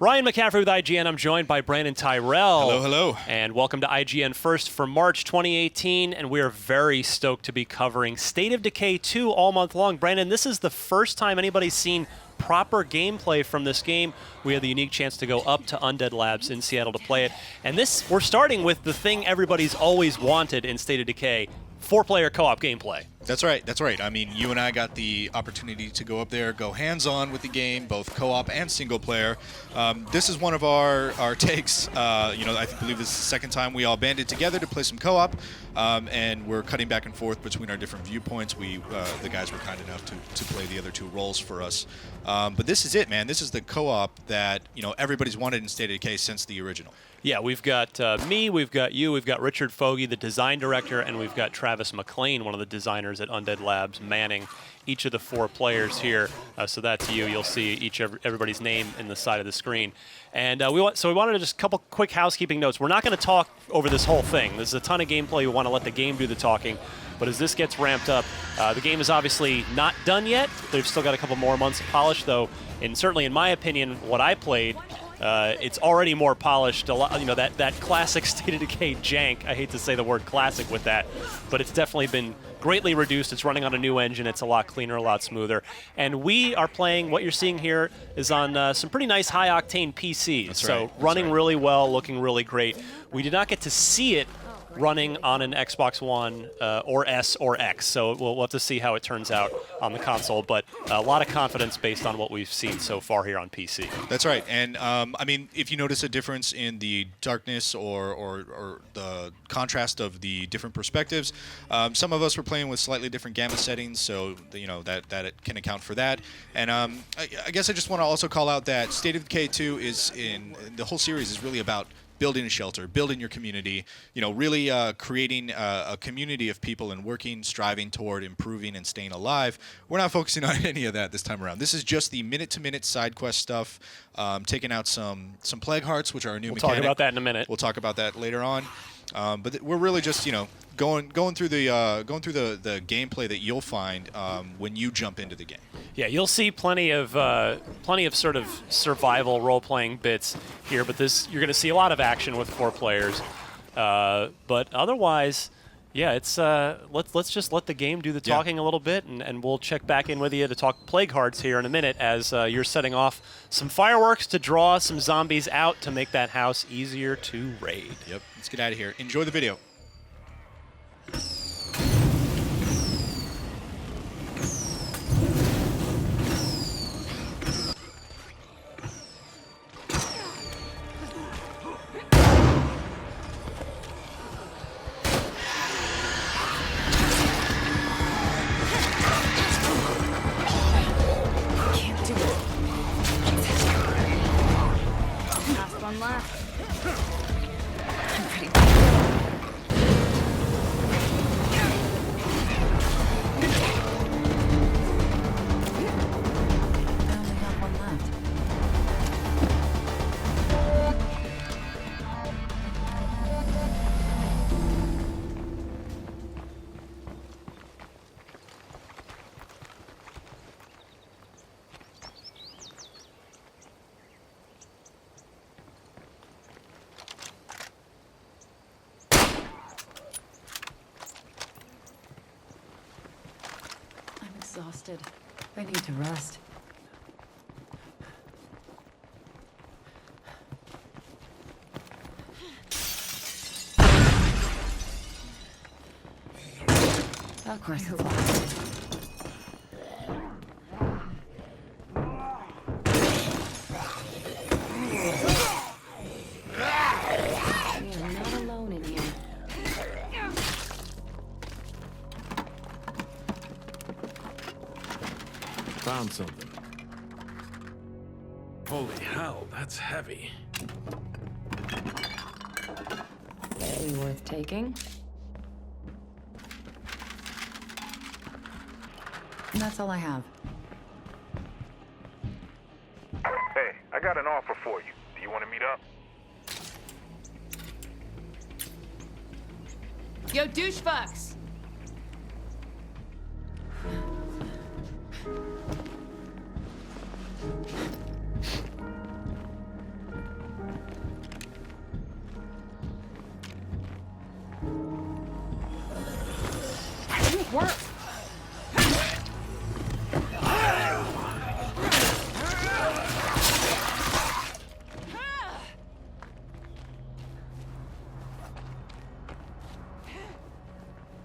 Ryan McCaffrey with IGN. I'm joined by Brandon Tyrell. Hello, hello. And welcome to IGN First for March 2018. And we are very stoked to be covering State of Decay 2 all month long. Brandon, this is the first time anybody's seen proper gameplay from this game. We had the unique chance to go up to Undead Labs in Seattle to play it. And this, we're starting with the thing everybody's always wanted in State of Decay, 4-player co-op gameplay. That's right, that's right. I mean, you and I got the opportunity to go up there, go hands-on with the game, both co-op and single-player. This is one of our takes. I believe this is the second time we all banded together to play some co-op, and we're cutting back and forth between our different viewpoints. The guys were kind enough to play the other two roles for us. But this is it, man. This is the co-op that everybody's wanted in State of Decay since the original. Yeah, we've got me, we've got you, we've got Richard Fogey, the design director, and we've got Travis McLean, one of the designers at Undead Labs, manning each of the 4 players here. So that's you. You'll see everybody's name in the side of the screen. And we wanted to just a couple quick housekeeping notes. We're not going to talk over this whole thing. There's a ton of gameplay. We want to let the game do the talking. But as this gets ramped up, the game is obviously not done yet. They've still got a couple more months of polish, though. And certainly, in my opinion, what I played, it's already more polished. A lot, that classic State of Decay jank. I hate to say the word classic with that, but it's definitely been greatly reduced. It's running on a new engine. It's a lot cleaner, a lot smoother. And we are playing, what you're seeing here is on some pretty nice high-octane PCs. That's so right. running really well, looking really great. We did not get to see it running on an Xbox One or S or X, so we'll have to see how it turns out on the console, but a lot of confidence based on what we've seen so far here on PC. That's right, and I mean, if you notice a difference in the darkness or the contrast of the different perspectives, some of us were playing with slightly different gamma settings, so that it can account for that. And I guess I just want to also call out that State of Decay 2 the whole series is really about building a shelter, building your community, really creating a community of people and working, striving toward improving and staying alive. We're not focusing on any of that this time around. This is just the minute-to-minute side quest stuff, taking out some plague hearts, which are a new mechanic. We'll talk about that in a minute. We'll talk about that later on. But we're really just, going through the gameplay that you'll find when you jump into the game. Yeah, you'll see plenty of sort of survival role-playing bits here, but you're going to see a lot of action with 4 players. But otherwise, yeah, it's let's just let the game do the talking a little bit, and we'll check back in with you to talk plague hearts here in a minute as you're setting off some fireworks to draw some zombies out to make that house easier to raid. Yep, let's get out of here. Enjoy the video. Exhausted. I need to rest. Of course it's locked. You're not alone in here. Found something. Holy hell, that's heavy. Barely worth taking. And that's all I have. Hey, I got an offer for you. Do you want to meet up? Yo, douchefucks! Work.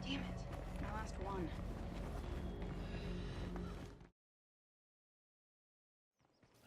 Damn it. My last one.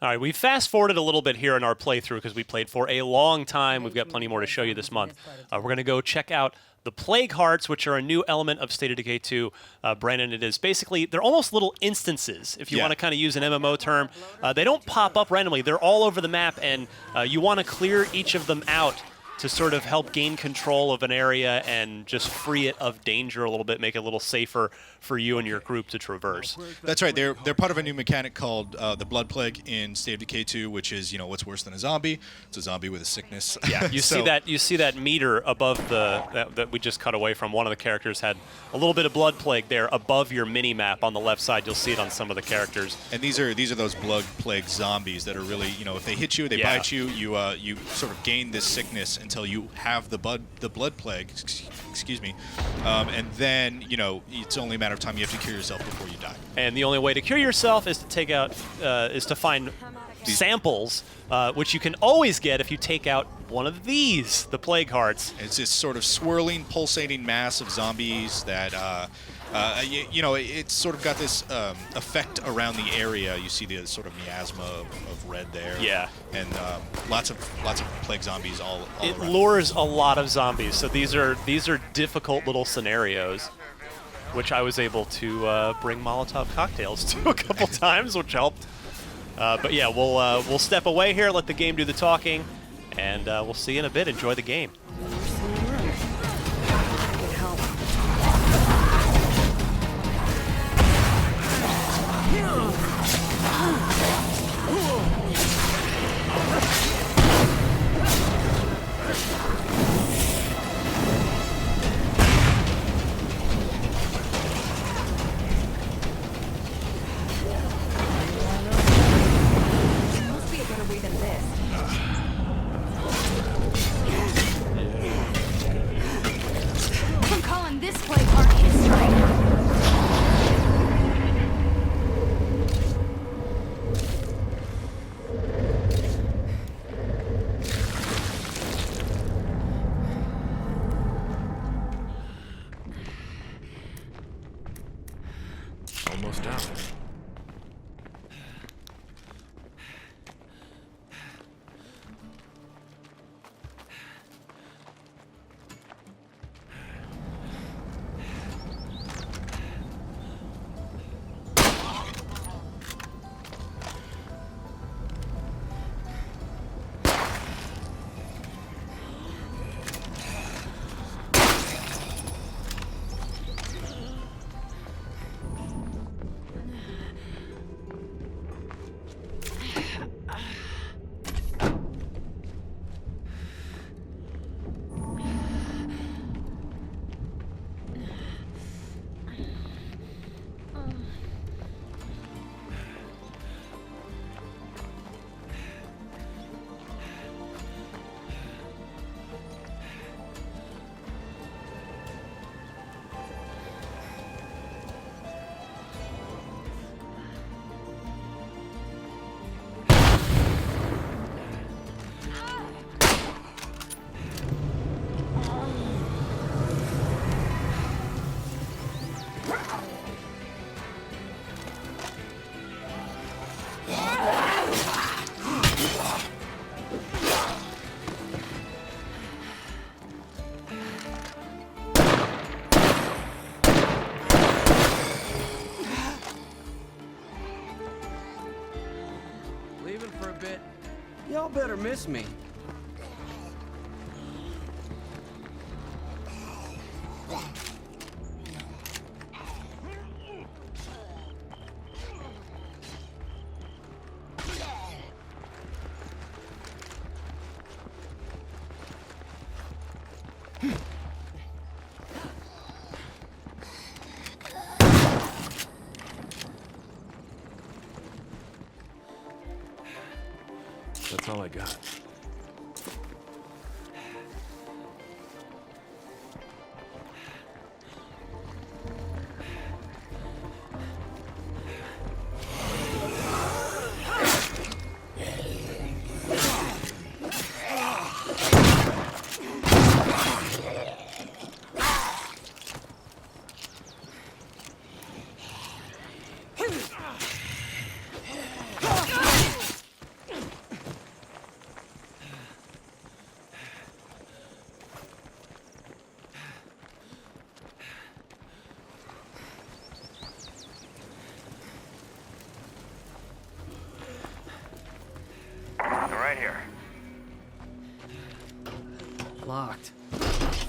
All right, we fast forwarded a little bit here in our playthrough because we played for a long time. We've got plenty more to show you this month. We're going to go check out the Plague Hearts, which are a new element of State of Decay 2. Brandon, it is basically, they're almost little instances, if you want to kind of use an MMO term. They don't pop up randomly. They're all over the map, and you want to clear each of them out to sort of help gain control of an area and just free it of danger a little bit, make it a little safer for you and your group to traverse. That's right. They're part of a new mechanic called the Blood Plague in State of Decay 2, which is, you know, what's worse than a zombie? It's a zombie with a sickness. Yeah, you see that meter above that we just cut away from. One of the characters had a little bit of Blood Plague there above your mini map on the left side. You'll see it on some of the characters. And these are those Blood Plague zombies that are really, you know, if they hit you, they bite you, you sort of gain this sickness until you have the Blood Plague, excuse me, and then, you know, it's only a matter of time you have to cure yourself before you die. And the only way to cure yourself is to take out, is to find samples, which you can always get if you take out one of these, the Plague Hearts. It's this sort of swirling, pulsating mass of zombies that, you know, it's sort of got this effect around the area. You see the sort of miasma of red there. Yeah. And lots of plague zombies all It around. lures a lot of zombies, so these are difficult little scenarios, which I was able to bring Molotov cocktails to a couple times, which helped. But yeah, we'll step away here, let the game do the talking, and we'll see you in a bit. Enjoy the game. I'm calling this Plague Heart his strike. Almost out. Leaving for a bit. Y'all better miss me. That's all I got.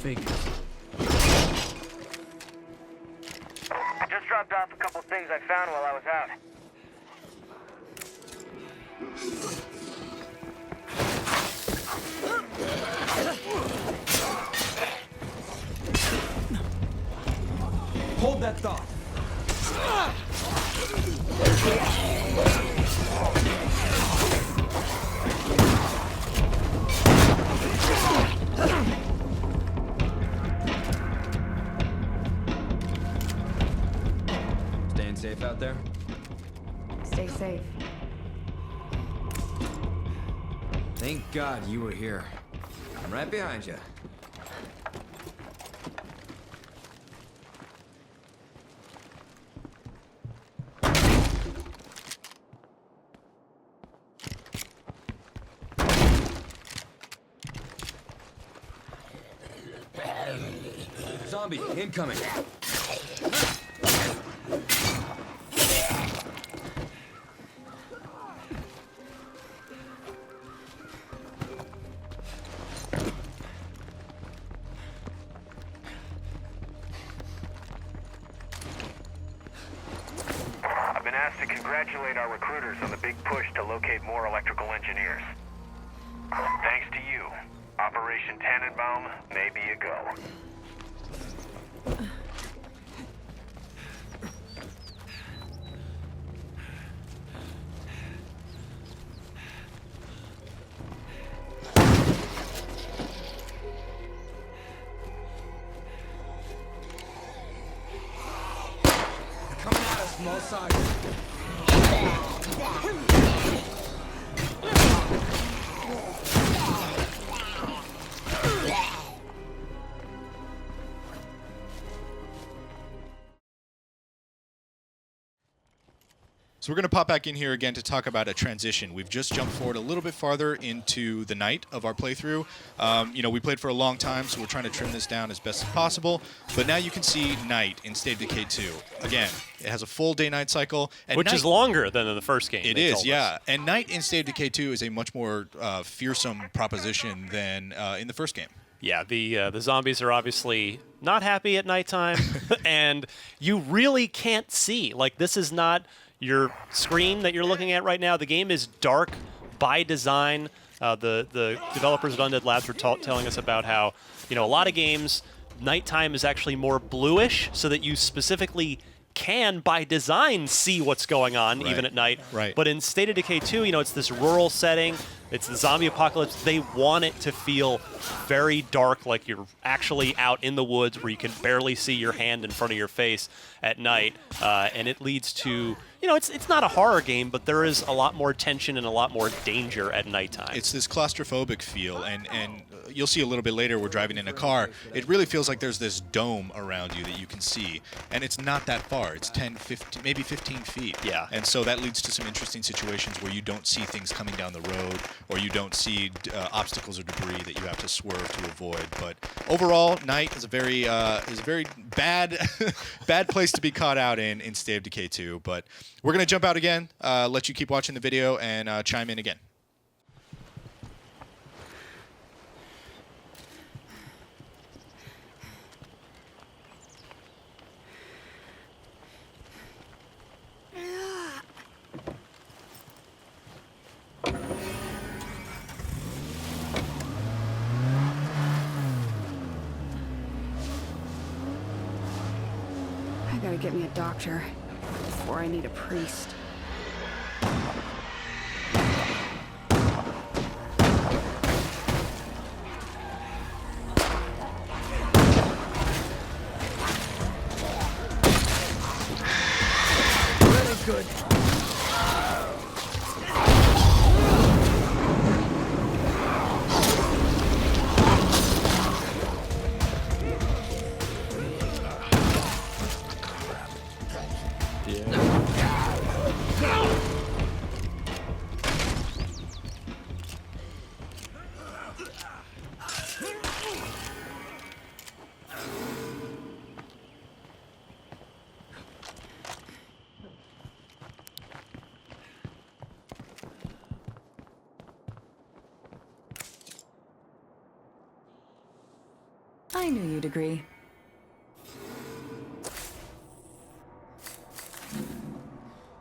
Figures. I just dropped off a couple things I found while I was out. Hold that thought. Staying safe out there? Stay safe. Thank God you were here. I'm right behind you. Zombie, incoming. I've been asked to congratulate our recruiters on the big push to locate more electrical engineers. Thanks to you, Operation Tannenbaum may be a go. Coming at us from all sides. So we're going to pop back in here again to talk about a transition. We've just jumped forward a little bit farther into the night of our playthrough. We played for a long time, so we're trying to trim this down as best as possible. But now you can see night in State of Decay 2. Again, it has a full day-night cycle. And Which is longer than in the first game. It they is, told yeah. us. And night in State of Decay 2 is a much more fearsome proposition than in the first game. Yeah, the zombies are obviously not happy at nighttime, and you really can't see. Like, this is not your screen that you're looking at right now. The game is dark by design. The developers at Undead Labs were telling us about how, a lot of games, nighttime is actually more bluish, so that you specifically can, by design, see what's going on, even at night. Right. But in State of Decay 2, it's this rural setting. It's the zombie apocalypse. They want it to feel very dark, like you're actually out in the woods where you can barely see your hand in front of your face at night. And it leads to, it's not a horror game, but there is a lot more tension and a lot more danger at nighttime. It's this claustrophobic feel, and you'll see a little bit later, we're driving in a car. It really feels like there's this dome around you that you can see, and it's not that far. It's 10, 15, maybe 15 feet. Yeah. And so that leads to some interesting situations where you don't see things coming down the road, or you don't see obstacles or debris that you have to swerve to avoid. But overall, night is a very bad bad place to be caught out in State of Decay 2. But we're gonna jump out again, let you keep watching the video, and chime in again. I gotta get me a doctor before I need a priest. Really good. I knew you'd agree.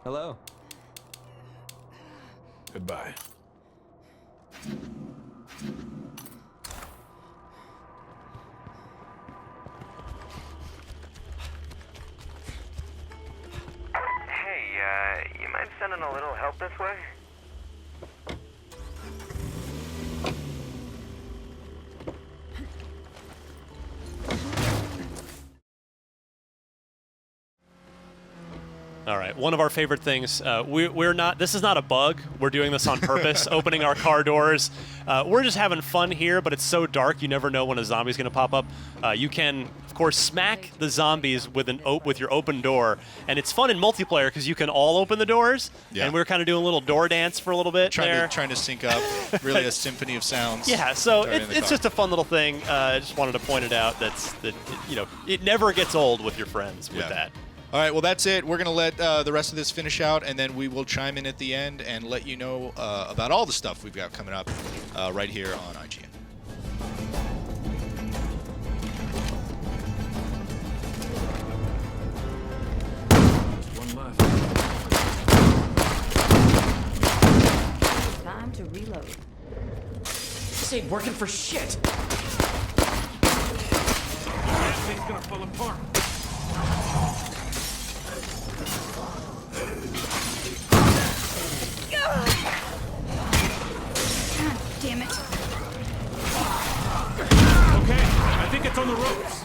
Hello. Goodbye. Hey, you mind sending a little help this way? All right, one of our favorite things. We're not. This is not a bug. We're doing this on purpose. Opening our car doors. We're just having fun here, but it's so dark. You never know when a zombie's going to pop up. You can, of course, smack the zombies with with your open door, and it's fun in multiplayer because you can all open the doors. Yeah. And we're kind of doing a little door dance for a little bit there. Trying to sync up, really a symphony of sounds. Yeah, so during the it's car. just a fun little thing. I just wanted to point it out. It never gets old with your friends with Yeah. that. All right, well, that's it. We're going to let the rest of this finish out, and then we will chime in at the end and let you know about all the stuff we've got coming up right here on IGN. One left. Time to reload. This ain't working for shit. That thing's gonna fall apart. God damn it. Okay, I think it's on the ropes.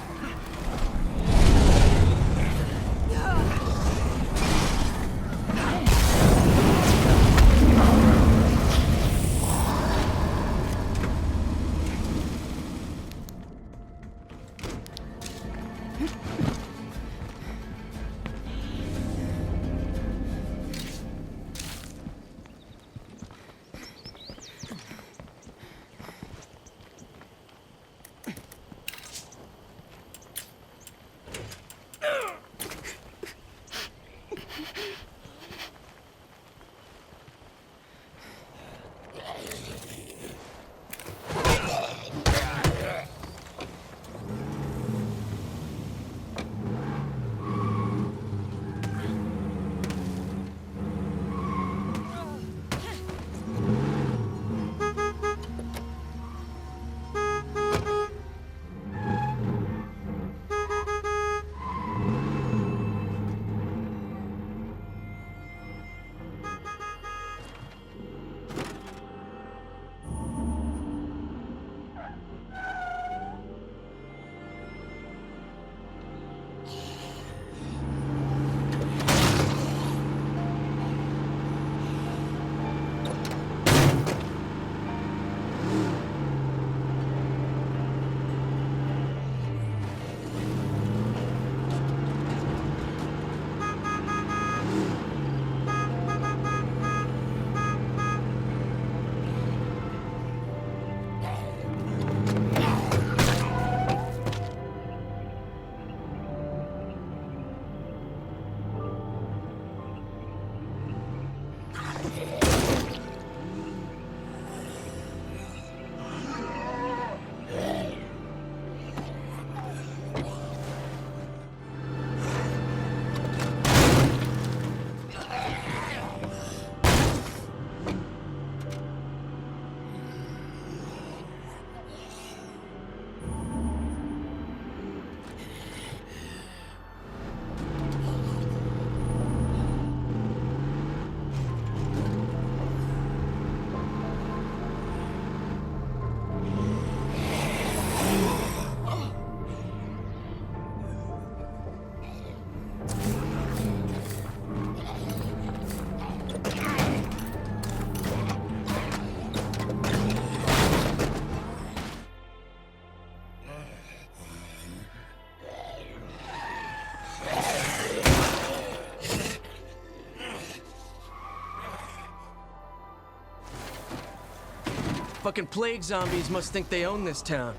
Fucking plague zombies must think they own this town.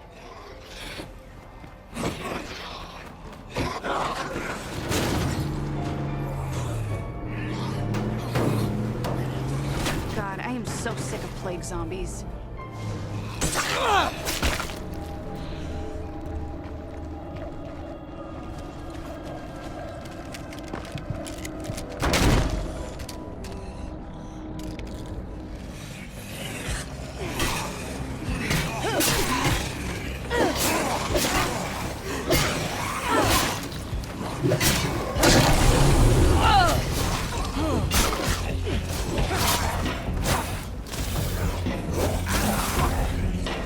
God, I am so sick of plague zombies.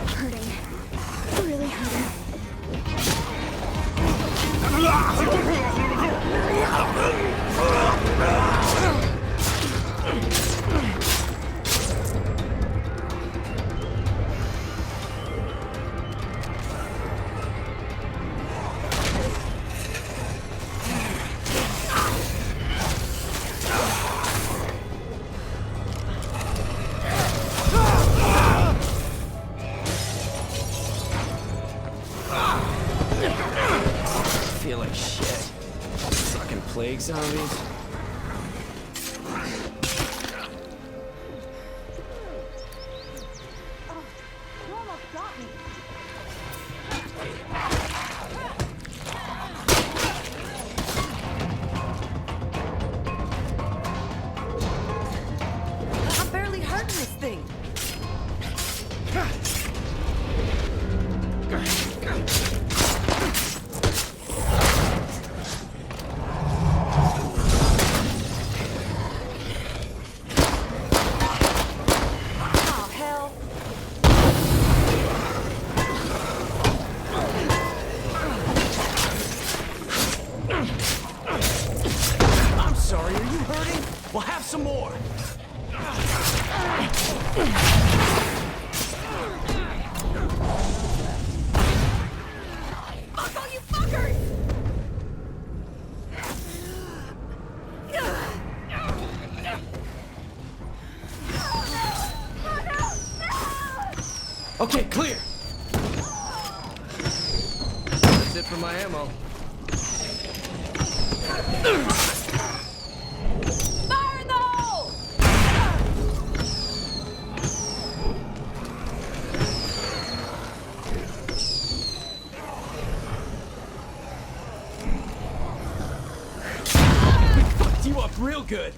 Hurting. Really hurting. I feel like shit. Fucking plague zombies. I'm barely hurting this thing. Oh, hell. I'm sorry, are you hurting? We'll have some more. Fuck all you fuckers! Okay, clear. That's it for my ammo. Fire in the hole! Fucked you up real good.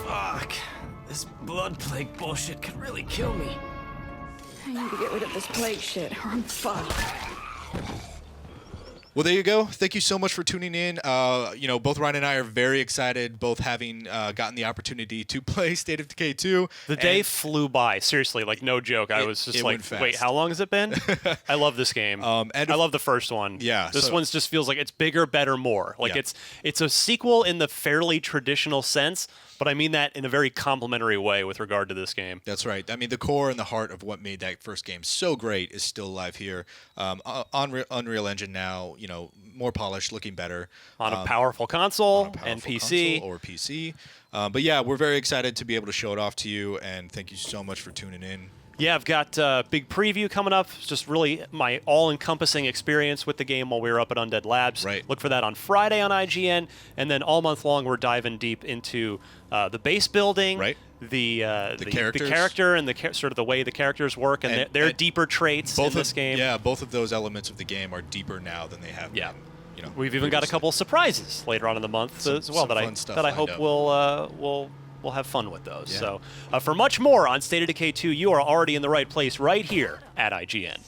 Fuck. This blood plague bullshit could really kill me. I need to get rid of this plague shit, or I'm fucked. Well, there you go. Thank you so much for tuning in. You know, both Ryan and I are very excited, both having gotten the opportunity to play State of Decay 2. The day flew by. Seriously, like no joke. I was just it like, went fast. wait, how long has it been? I love this game. And I love the first one. Yeah, This so- one's just feels like it's bigger, better, more. Like Yeah. it's a sequel in the fairly traditional sense, but I mean that in a very complimentary way with regard to this game. That's right. I mean, the core and the heart of what made that first game so great is still alive here. On Unreal Engine now, you know, more polished, looking better. On a powerful console on a and powerful PC. console or PC. But yeah, we're very excited to be able to show it off to you, and thank you so much for tuning in. Yeah, I've got a big preview coming up. It's just really my all-encompassing experience with the game while we were up at Undead Labs. Right. Look for that on Friday on IGN, and then all month long we're diving deep into the base building, Right. the characters. character, and the sort of the way the characters work, and, And- their and deeper traits in this game. Yeah, both of those elements of the game are deeper now than they have Yeah. been. You know, We've even got a previously. couple surprises later on in the month as well some that I fun stuff that I lined hope up. we'll have fun with those. Yeah. So for much more on State of Decay 2, you are already in the right place right here at IGN.